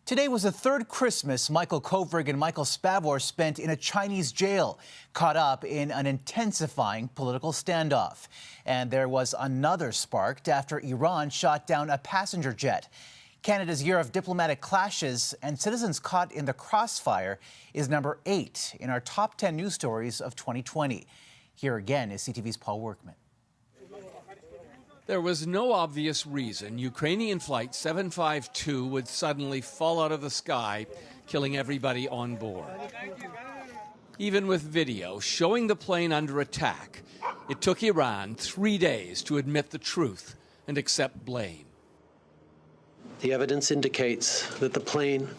Today was the third Christmas Michael Kovrig and Michael Spavor spent in a Chinese jail, caught up in an intensifying political standoff. And there was another sparked after Iran shot down a passenger jet. Canada's year of diplomatic clashes and citizens caught in the crossfire is number 8 in our top 10 news stories of 2020. Here again is CTV's Paul Workman. There was no obvious reason Ukrainian Flight 752 would suddenly fall out of the sky, killing everybody on board. Even with video showing the plane under attack, it took Iran 3 days to admit the truth and accept blame. The evidence indicates that the plane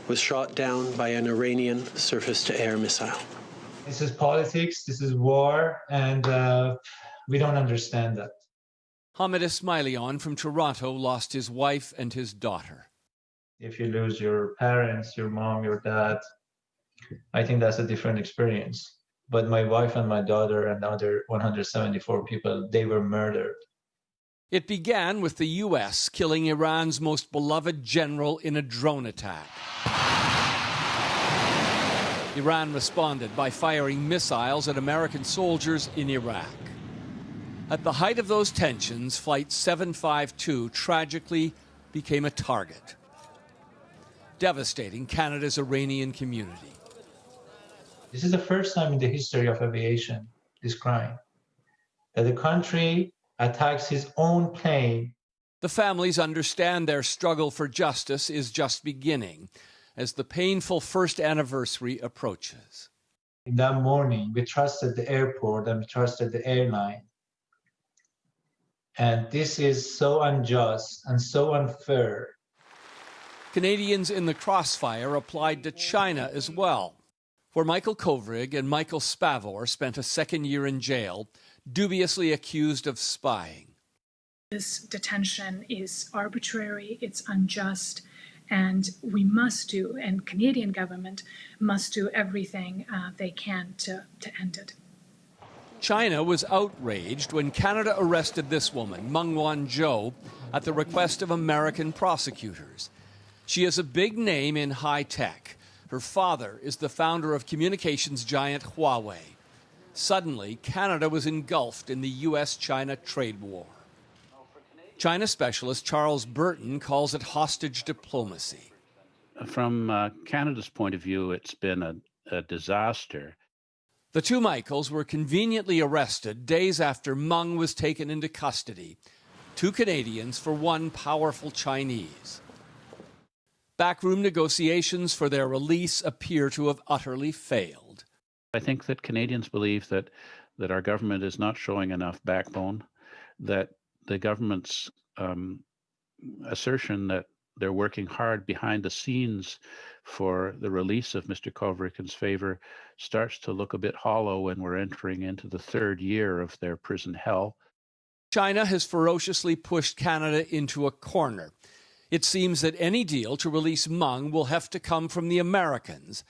was shot down by an Iranian surface-to-air missile. This is politics, this is war, and we don't understand that. Hamid Ismailian from Toronto lost his wife and his daughter. If you lose your parents, your mom, your dad, I think that's a different experience. But my wife and my daughter and other 174 people, they were murdered. It began with the U.S. killing Iran's most beloved general in a drone attack. Iran responded by firing missiles at American soldiers in Iraq. At the height of those tensions, Flight 752 tragically became a target, devastating Canada's Iranian community. This is the first time in the history of aviation, this crime, that a country attacks his own plane. The families understand their struggle for justice is just beginning as the painful first anniversary approaches. In that morning, we trusted the airport and we trusted the airline. And this is so unjust and so unfair. Canadians in the crossfire applied to China as well, where Michael Kovrig and Michael Spavor spent a second year in jail, dubiously accused of spying. This detention is arbitrary, it's unjust, and we must do, and Canadian government must do everything they can to end it. China was outraged when Canada arrested this woman, Meng Wanzhou, at the request of American prosecutors. She is a big name in high tech. Her father is the founder of communications giant Huawei. Suddenly, Canada was engulfed in the U.S.-China trade war. China specialist Charles Burton calls it hostage diplomacy. From Canada's point of view, it's been a disaster. The two Michaels were conveniently arrested days after Meng was taken into custody. 2 Canadians for 1 powerful Chinese. Backroom negotiations for their release appear to have utterly failed. I think that Canadians believe that our government is not showing enough backbone, that the government's assertion that they're working hard behind the scenes for the release of Mr. Kovrik's favor starts to look a bit hollow when we're entering into the 3rd year of their prison hell. China has ferociously pushed Canada into a corner. It seems that any deal to release Meng will have to come from the Americans,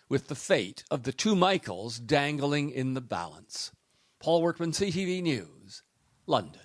with the fate of the 2 Michaels dangling in the balance. Paul Workman, CTV News, London.